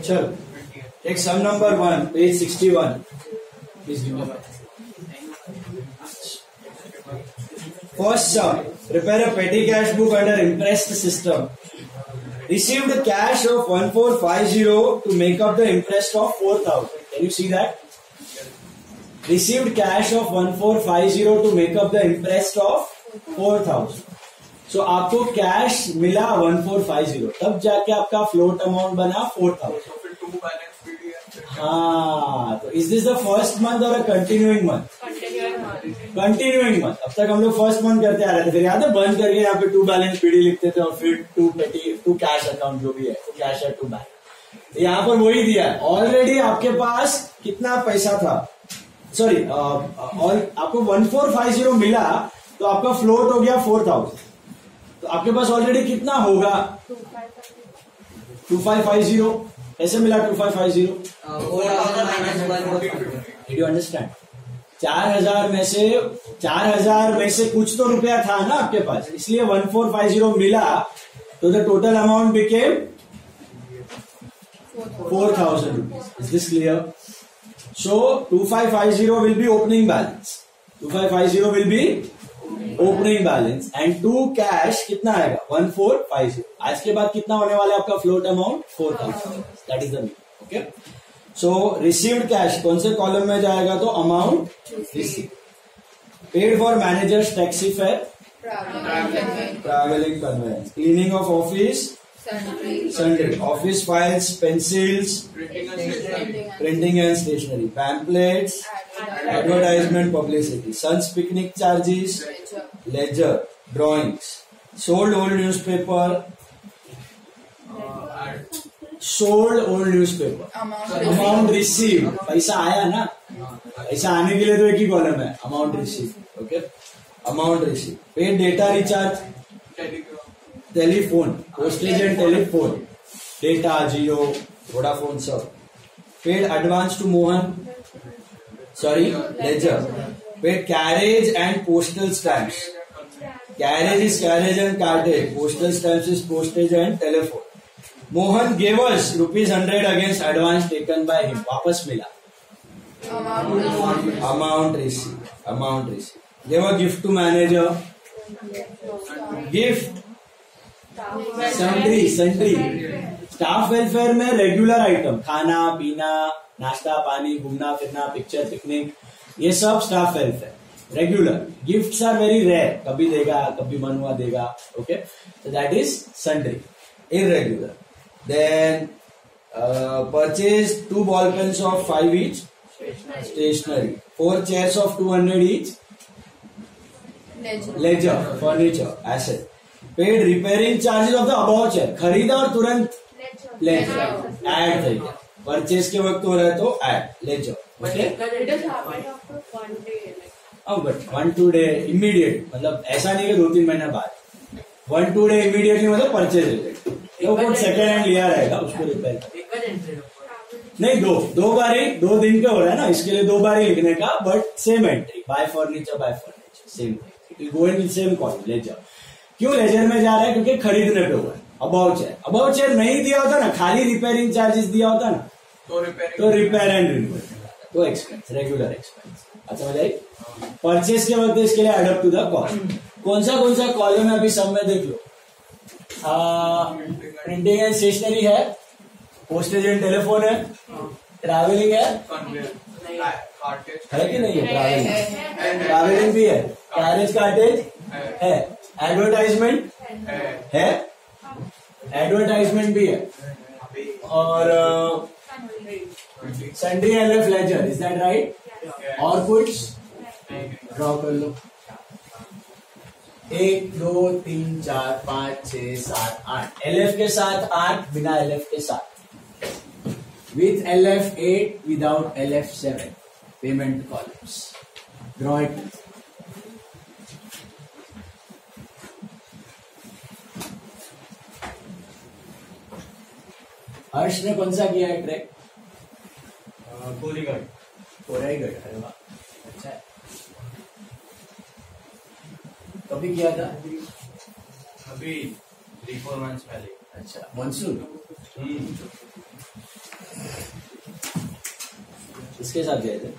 चलो, एक सम number 1, page 61. Please give me a First sum, prepare a petty cash book under impressed system. Received cash of 1450 to make up the interest of 4000. Can you see that? Received cash of 1450 to make up the interest of 4000. So आपको cash मिला 1450, तब जाके आपका float amount बना 4000. हाँ, तो is this the first month और continuing month? Continuing month. अब तक हम लोग फर्स्ट मंथ करते आ रहे थे, फिर याद है बंद करके यहाँ पे टू बैलेंस पीडी लिखते थे और फिर टू कैश अकाउंट जो भी है कैश है टू बैंक. यहाँ पर वही दिया है. ऑलरेडी आपके पास कितना पैसा था, सॉरी, और आपको 1450 मिला तो आपका फ्लोट हो गया 4000. तो आपके पास ऑलरेडी कितना होगा? 2550. ऐसे मिला 2550. Did you understand? 4000 में से कुछ तो रुपया था ना आपके पास, इसलिए 1450 मिला. तो the total amount became 4000 rupees. Is this clear? So 2550 will be opening balance. 2550 will be opening balance and to cash कितना आएगा? 1450. आज के बाद कितना होने वाला है आपका float amount? 4000. That is the meaning. Okay. So received cash कौन से कॉलम में जाएगा? तो amount received. Paid for manager's taxi fare, traveling conveyance, cleaning of office, sundry, office files, pencils, printing and stationery, pamphlets, advertisement, publicity, son's picnic charges, ledger, drawings, sold old newspaper, amount received. पैसा आया ना, पैसा आने के लिए तो एक ही कॉलम है, amount receive. Okay, amount receive. Paid data recharge, telephone, postage and telephone, data, Jio, Vodafone सब. Paid advance to Mohan, sorry, ledger. Paid carriage and postal stamps. Carriage is carriage and cartage, postal stamps is postage and telephone. Mohan gave us ₹100 against advance taken by him. वापस मिला. Amount received. Amount received. Gave a gift to manager. Gift. Sundry. Staff welfare में regular item, खाना पीना, नाश्ता पानी, घूमना फिरना, picture picnic, ये सब staff welfare regular. Gifts are very rare, कभी देगा कभी मन हुआ देगा. Okay, so that is sundry. Irregular. Then purchased 2 ball pens of 5 each, stationery. 4 chairs of 200 each, ledger, furniture, asset. Paid repairing charges of the above chair. खरीदा और तुरंत ledger add થઈ गया. परचेज के वक्त हो रहा है तो add ledger. Okay? But 1-2 day immediate, मतलब ऐसा नहीं कि 2-3 महीने बाद. 1-2 day immediately मतलब परचेज रिलेटेड. वो कुछ सेकेंड हैंड लिया रहेगा, उसको रिपेयर नहीं. दो बारी 2 दिन का हो रहा है ना, इसके लिए 2 बारी लिखने का, but same entry. Buy furniture same, it will go in same column. Ledger. क्यों लेजर में जा रहा है? क्योंकि खरीदने पे हुआ है. अबाउट चेयर नहीं दिया होता ना, खाली रिपेयरिंग चार्जेस दिया होता ना, तो रिपेयर एंड रिन्यूअल, तो एक्सपेंस, रेगुलर एक्सपेंस. अच्छा बताइए. परचेज के वक्त इसके लिए add up to the cost. कौन सा कॉलम है अभी सब में देख लो. प्रिंटिंग एंड स्टेशनरी है, पोस्टेज एंड टेलीफोन है, ट्रैवलिंग है कि नहीं है? ट्रैवलिंग भी है, कैरेज कार्टेज है, एडवर्टाइजमेंट है, एडवर्टाइजमेंट भी है, और sundry and left ledger. Is that right? और कुछ ड्रॉ कर लो. 1 2 3 4 5 6 7 8. LF के साथ 8, बिना LF के साथ. With LF 8, without LF 7. Payment columns. Draw it. हर्ष ने कौन सा किया है ट्रैक? कोराईगढ़. अरे वाह, अच्छा है. कभी किया था? अभी 3-4 मंथ्स पहले. अच्छा, मानसून इसके साथ गए थे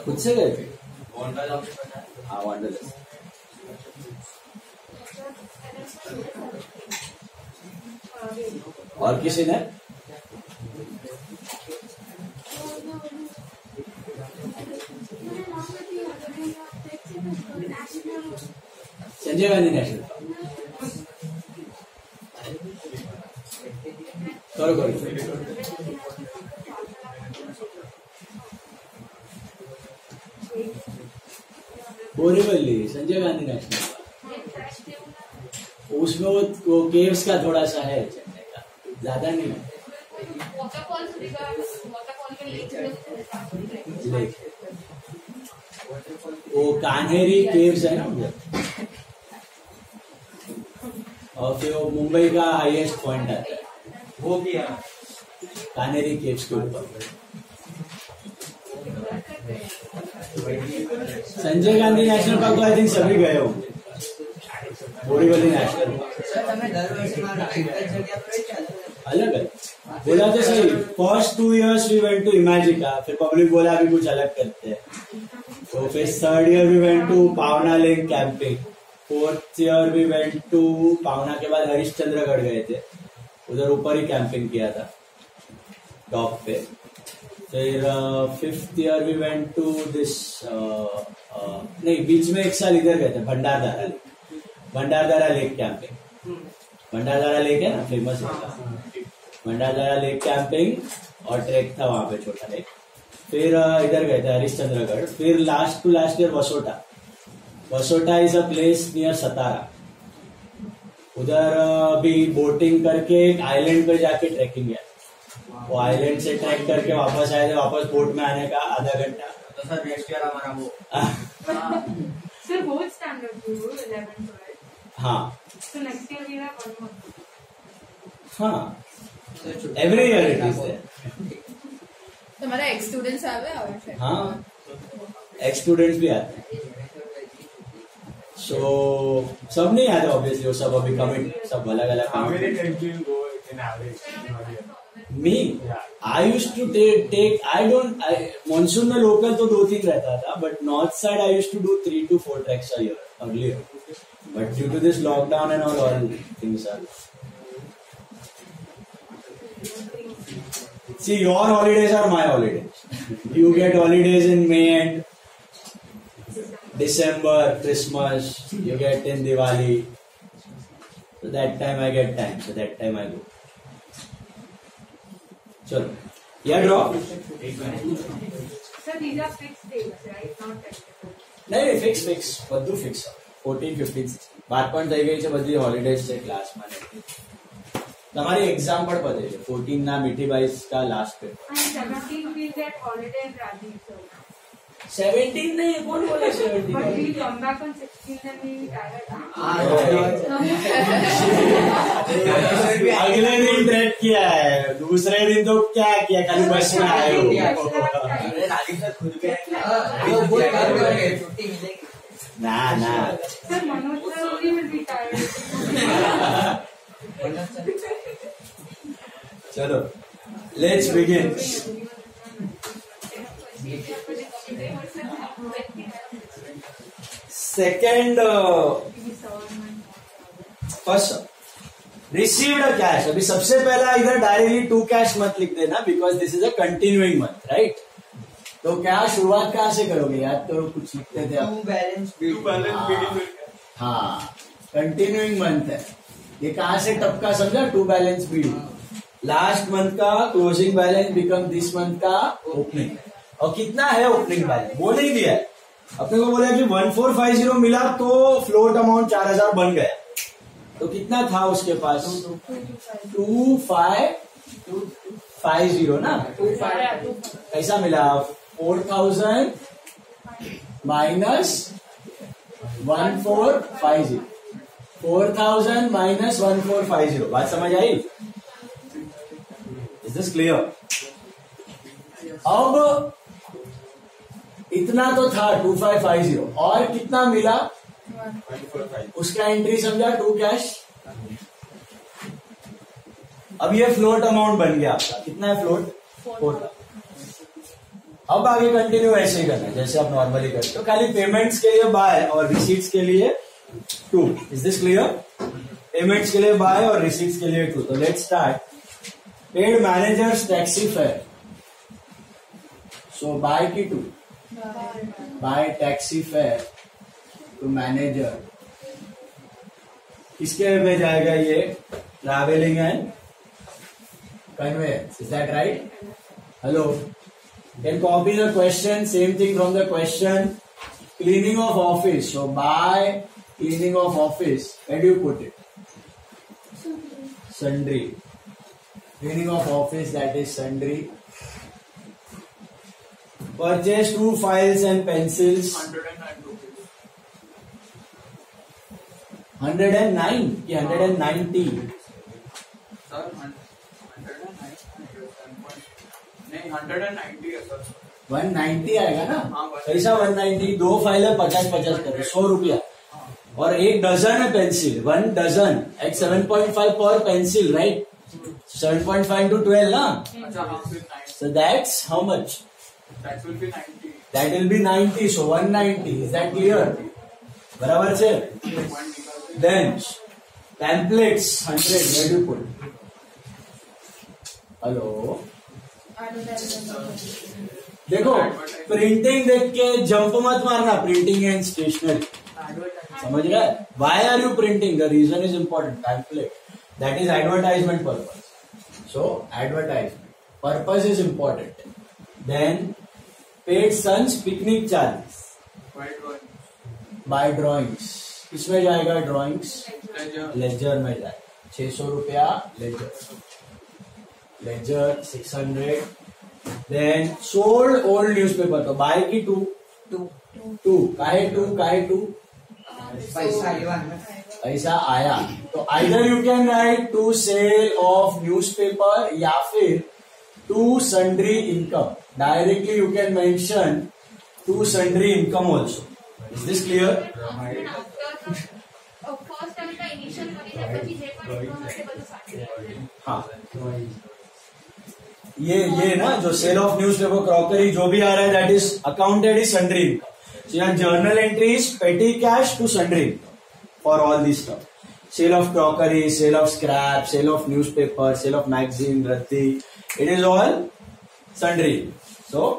खुद से गए थे। हाँ वंडरलस्ट। और किसी ने? Sanjay Gandhi national park. करो बोरीवली संजय गांधी नेशनल पार्क। उसमें वो केव्स का थोड़ा सा है चढ़ने का, ज्यादा नहीं है। लेक वो कान्हेरी केव्स है ना उधर, और फिर वो मुंबई का हाईएस्ट पॉइंट आता है वो भी है कान्हेरी केव्स के ऊपर। संजय गांधी नेशनल पार्क तो आई थिंक सभी गए होंगे। बोरीवली नेशनल पार्क अलग है, बोला तो सही। First 2 years we went to Imagica, फिर पब्लिक बोला अभी कुछ अलग करते हैं, तो फिर 3rd year we went to Pawna lake camping. 4th year we went to Pawna के बाद हरिश्चंद्रगढ़ गए थे, उधर ऊपर ही कैंपिंग किया था टॉप पे। फिर 5th year we went to this नहीं, बीच में एक साल इधर गए थे Bhandardara lake. Bhandardara lake camping, Bhandardara lake है ना फेमस है, भंडारदारा लेक कैंपिंग और ट्रैक था वहां पे छोटा लेक। फिर इधर गए थे हरिश्चंद्रगढ़। फिर last to last year Vasota. Vasota is a place near Satara, उधर भी बोटिंग करके एक आइलैंड पे जाके ट्रैकिंग है। वो आइलैंड से ट्रैक करके वापस आए थे, वापस बोट में आने का आधा घंटा। तो सर नेक्स्ट ईयर हमारा वो सर बोथ स्टैंडर्ड 11 हाँ so next year we have 1 more. हाँ every year it is there. तुम्हारा एक्स स्टूडेंट्स आ गए और हाँ एक्स स्टूडेंट्स भी आते हैं। सो सब नहीं आते ऑब्वियसली, वो सब अभी कमिट, सब अलग अलग। मी I use to take I don't monsoon में लोकल तो 2-3 रहता था, but north side I use to do 3 to 4 treks a year earlier, but due to this lockdown and all things are. See, your holidays are my holidays. You get holidays in May and December, Christmas. You get in Diwali. So that time I get time. So that time I go. Chalo. Yeah, draw. Sir, these are fixed dates, right? Not tentative. नहीं fix બધું fix 14, 15, 16 વાત પણ થઈ ગઈ છે, બધી holidays છે ક્લાસમાં ને તમારી એક્ઝામ પણ પતે છે। 14 ના મીઠીબાઈ का last paper And 17 we get holiday in Rajiv sir. 17 नहीं, कौन बोले 17? But we come back on 16 and we tired. अगले दिन ट्रैक किया है, दूसरे दिन तो क्या किया, खाली बस में आए हो। ना ना Sir, Manoj sir only will be tired. चलो let's begin. Second first received cash. अभी सबसे पहला इधर डायरेक्टली 2 कैश मत लिख देना, because this is a continuing month, right? तो क्या शुरुआत कहाँ से करोगे, याद करो, कुछ लिखते थे आप। बैलेंस। हाँ कंटिन्यूइंग मंथ है ये, कहाँ से टपका समझा? 2 बैलेंस बीडी। लास्ट मंथ का closing balance become this month का ओपनिंग। और कितना है ओपनिंग बैलेंस वो नहीं दिया है अपने को, बोला कि 1450 मिला तो फ्लोट अमाउंट 4000 बन गया, तो कितना था उसके पास? 2550 ना। कैसा मिला? 4000 माइनस 1450, 4000 माइनस 1450। बात समझ आई? Is this clear? अब इतना तो था 2550, और कितना मिला उसका एंट्री समझा? 2 कैश अब ये फ्लोट अमाउंट बन गया आपका, कितना है फ्लोट? 4,000। अब आगे कंटिन्यू ऐसे ही करना है जैसे आप नॉर्मली करते हो, खाली पेमेंट्स के लिए बाय और रिसीट्स के लिए 2। Is this clear? पेमेंट्स के लिए बाय और रिसीट्स के लिए 2। तो let's start. Paid managers taxi fare, so buy की 2, buy taxi fare to manager. किसके में जाएगा ये? Travelling and conveyance. Is that right? Hello, can copy the question, same thing from the question. Cleaning of office, so by cleaning of office, where do you put it? Sundry. Cleaning of office, that is sundry. Purchase 2 files and pencils. 109 rupees. 109 कि 190? Sir, 190 है sir. 190 आएगा ना? हाँ, पैसा 190, 2 file है 50-50 करो, 100 रुपया। और 1 डजन है पेंसिल, 1 डजन एट 7.5 पर पेंसिल, राइट? 7.5 into 12 ना? अच्छा, हाँ, फिर 90. So that's how much? That will be 90. That will be 90, so 190. Is that clear? बराबर से? Then pamphlets 100, where do you put? Hello? देखो, प्रिंटिंग देख के जंप मत मारना। प्रिंटिंग एंड स्टेशनरी, समझ रहा है? Why are you printing? The reason is important. Pamphlet, that is advertisement purpose. So advertisement purpose is important. Then paid sons picnic charges by drawings. किसमें जाएगा ड्रॉइंग्स? लेजर में जाएगा। 600 रुपया ledger, ledger 600। Then sold old newspaper, तो buy की 2 काहे 2 पैसा आया। तो either you can write to sale of newspaper या फिर to sundry income. Directly you can mention to sundry income also. Is this clear? हाँ, ये ना जो सेल ऑफ न्यूज़पेपर, क्रॉकरी जो भी आ रहा है, that is accounted is sundry income. So यहाँ journal entry is petty cash to sundry income for all this stuff. Sale of crockery, sale of scrap, sale of newspaper, sale of magazine, रद्दी, it is all sundry. So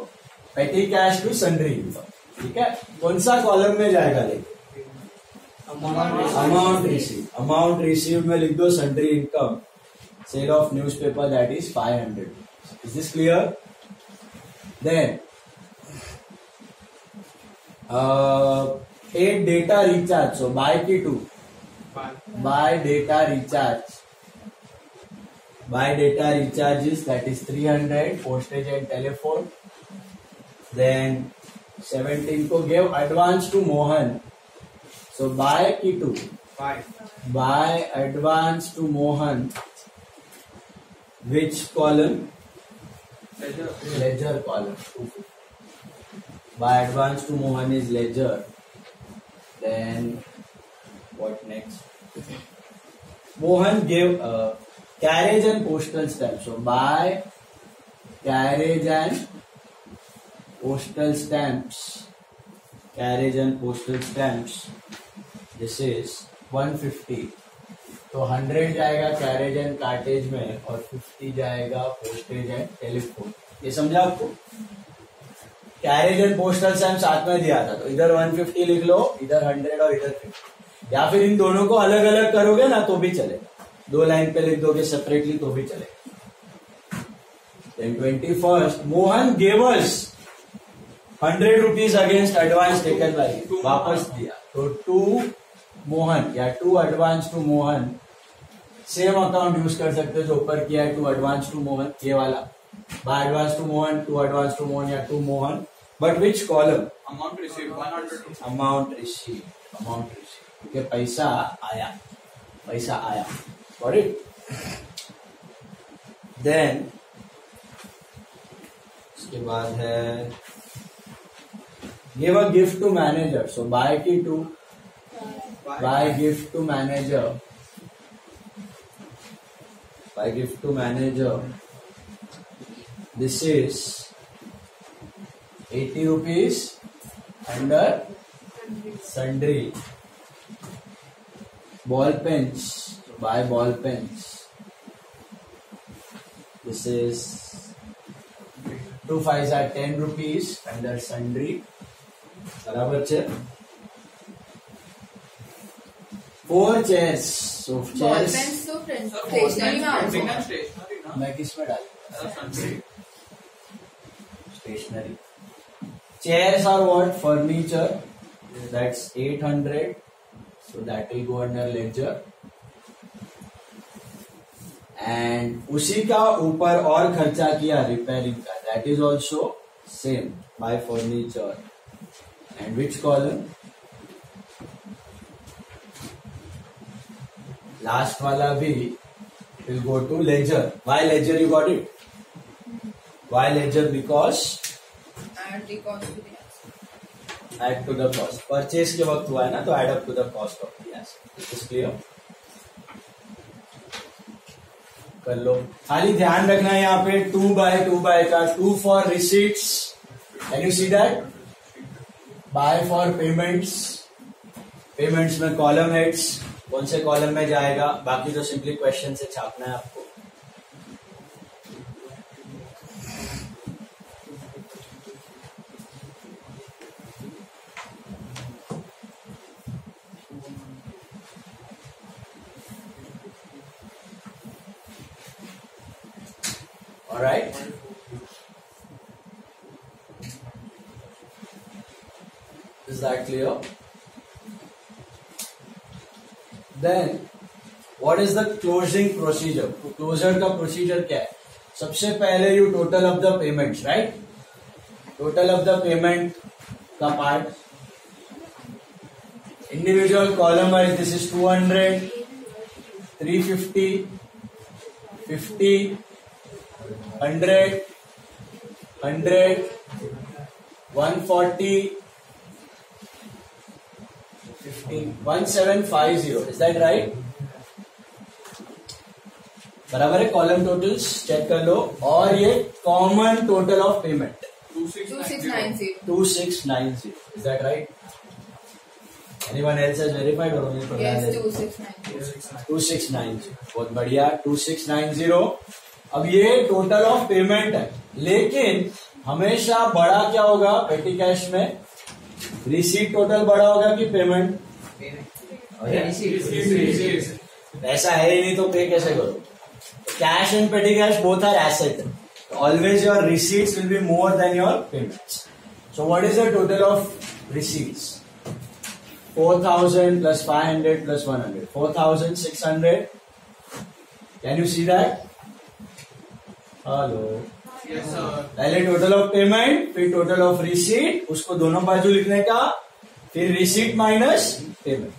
petty cash to sundry income, ठीक है? कौन सा column में जाएगा? लेकिन amount receive, amount receive में लिख दो sundry income, sale of newspaper, that is 500। Is this clear? Then paid data recharge, so buy की 2, buy data recharge, buy data recharges, that is 300, postage and telephone. Then 17 को give advance to Mohan, so buy की 2, buy advance to Mohan, which column? Ledger column. By advance to Mohan is ledger. Then what next? Mohan gave carriage and postal stamp. So by carriage and postal stamps, carriage and postal stamps, this is 150. तो 100 जाएगा carriage and cartridge में और 50 जाएगा postage and telephone. ये समझा आपको? Carriage and postal stamp साथ में दिया था, तो इधर 150 लिख लो, इधर 100 और इधर 50, या फिर इन दोनों को अलग अलग करोगे ना तो भी चलेगा। 2 लाइन पे लिख दोगे सेपरेटली तो भी चलेगा। Then 21st, Mohan gave us 100 rupees against advance taken by him, वापस दिया, तो 2 मोहन या 2 advance to Mohan. Same account use कर सकते हो जो ऊपर किया है, 2 एडवांस टू मोहन, ये वाला buy advance to Mohan, 2 advance to Mohan या 2 Mohan, but which column? Amount receive 100, amount receive, amount receive, क्योंकि पैसा आया, पैसा आया। Got it? देन इसके बाद है give a gift to manager, so buy की 2, buy gift to manager, by gift to manager, this is 80 rupees under sundry. Ball pens, buy ball pens, this is 2 5s are 10 rupees under sundry. बराबर છે. 4 chairs, so ball chairs pens तो Sir, stationery में printing आता and stationery, na? मैं किस में डाल Sundry. stationery. Chairs are what? Furniture, that's 800, so that will go under ledger. And उसी का ऊपर और खर्चा किया रिपेयरिंग का, that is also same, buy furniture. And which column? Last वाला भी will go to ledger. Why ledger you got it? Why ledger? Because and the cost to the add to the cost. Purchase के वक्त हुआ है ना, तो add up to the cost of the asset. Is clear? कर लो. खाली ध्यान रखना है यहाँ पे 2 by 2 by का 2 for receipts. Can you see that? Buy for payments. Payments में column heads. कौन से कॉलम में जाएगा, बाकी तो सिंपली क्वेश्चन से छापना है आपको. Alright? Is that clear? Then what is the closing procedure? Closure का procedure क्या है? सबसे पहले you total up the payments, right? Total up the payment का part. Individual column wise, this is 200, 350, 50, 100, 100, 140, 1750. Is that right? बराबर है. Column totals check कर लो. और ये common total of payment 2690. 2690. Is that right? Anyone else has verified or only Pradhan Yes, has? 2690. 2690. बहुत बढ़िया. 2690. अब ये टोटल ऑफ पेमेंट है, लेकिन हमेशा बड़ा क्या होगा पेटी कैश में? रिसीट टोटल बड़ा होगा कि पेमेंट? पैसा है ही नहीं तो पे कैसे करो? Cash and petty cash both are asset. Always your receipts will be more than your payments. So what is the total of receipts? 4000 plus 500 plus 100, 4600. Can you see that? Hello. Yes, sir. पहले total of payment, फिर total of receipt, उसको दोनों बाजू लिखने का, फिर receipt minus payment,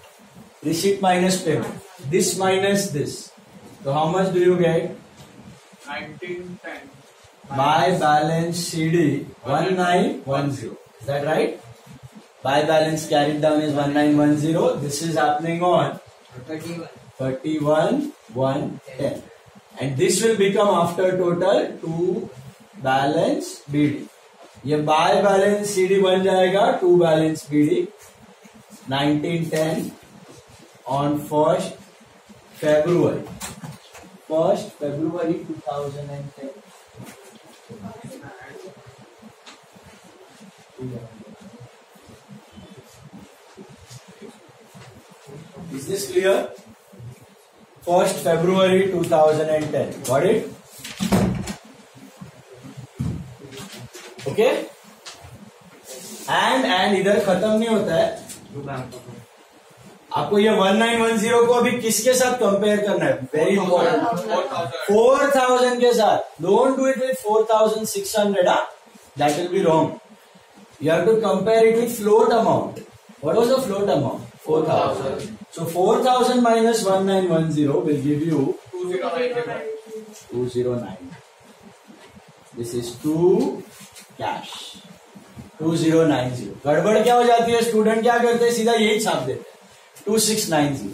receipt minus payment, this minus this. तो how much do you get? 1910. By balance CD 1910. Is that right? Buy balance carried down is 1910. This is happening on 31,110. And this will become after total to balance BD. ये buy balance CD बन जाएगा to balance BD 1910 on 1st February 2010. Is this clear? 1st February 2010. Got it? Okay? And इधर खत्म नहीं होता है. आपको ये 1910 को अभी किसके साथ कंपेयर करना है? Very important. 4000 के साथ. Don't do it with 4600. That will be wrong. You have to compare it with float amount. What was the float amount? 4000. So 4000 minus 1910 will give you 209. This is 2 cash. 2090. गड़बड़ क्या हो जाती है? Student क्या करते हैं? सीधा यही छाप देते हैं 2690.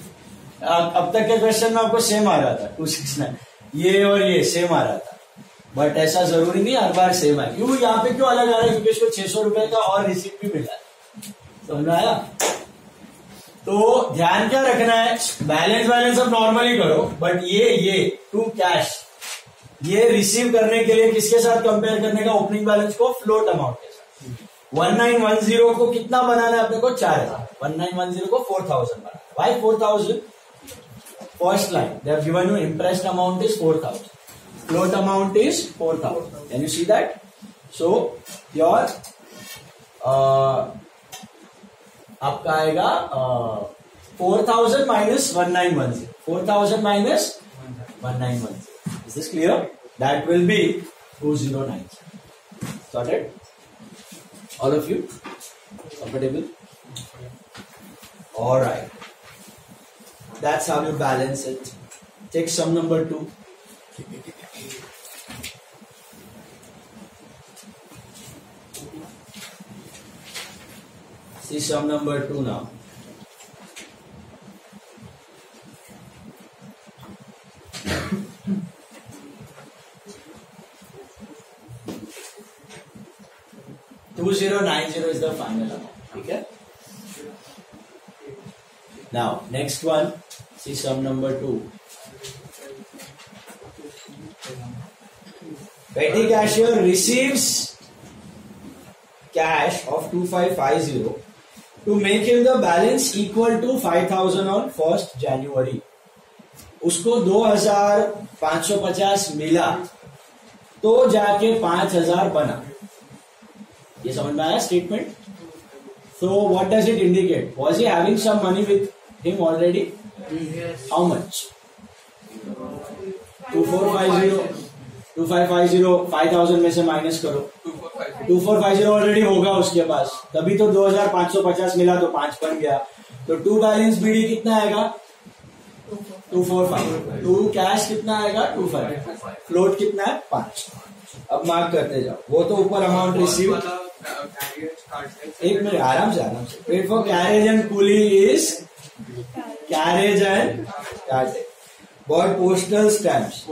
अब तक के क्वेश्चन में आपको सेम आ रहा था 269. ये और ये सेम आ रहा था, बट ऐसा जरूरी नहीं हर बार सेम है। क्यों यहाँ पे क्यों अलग आ रहा है? क्योंकि इसको 600 रुपए का और रिसीप्ट भी मिला है, समझ में आया? तो ध्यान क्या रखना है, बैलेंस अब नॉर्मली करो, बट ये टू कैश, ये रिसीव करने के लिए किसके साथ कंपेयर करने का? ओपनिंग बैलेंस को फ्लोट अमाउंट के साथ। 1910 को कितना बनाना है अपने को? 4000। 1910 को 4000 बनाना है। Why 4000? First line, they have given you impressed amount is 4000. Float amount is 4000. Can you see that? So your आपका आएगा 4000 minus 1910. 4000 minus 1910. Is this clear? That will be 2090. Sorted? All of you? Comfortable? All right. That's how you balance it. Take sum number 2. See sum number 2 now. $2090 is the final amount. Okay? Now, next one. See sum number 2. Petty cashier receives cash of 2550 to make him the balance equal to 5000 on 1st January. उसको 2550 मिला तो जाके 5000 बना। ये समझ में आया statement? So what does it indicate? Was he having some money with him already? Yes. How much? 2550 5000 में से माइनस करो, 2450 ऑलरेडी होगा उसके पास, तभी तो 2550 मिला तो 5 बन गया। तो टू बैलेंस बीडी कितना आएगा? 245। टू कैश कितना आएगा? 25। फ्लोट कितना है? 5। अब मार्क करते जाओ। वो तो ऊपर अमाउंट रिसीव, एक मिनट आराम से paid for carriage and coolie is carriage and cartage. Bought postal stamps,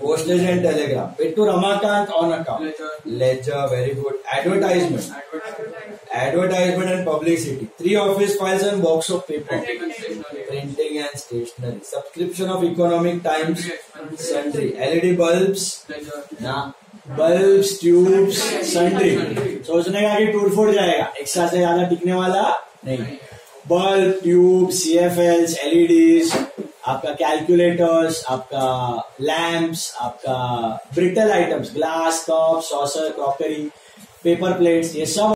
postage and telegram. Paid to Ramakant on account. Ledger, very good. Advertisement and publicity. 3 office files and box of paper. Printing and stationery. Subscription of Economic Times. Sundry. LED bulbs. Bulbs, tubes, sundry. सोचने का कि टूट फूट जाएगा, extra से ज्यादा टिकने वाला नहीं। बल्ब, ट्यूब, CFLs, LEDs, आपका कैलकुलेटर्स, आपका लैंप्स, आपका brittle items, glass, cup, saucer, crockery, paper plates, ये सब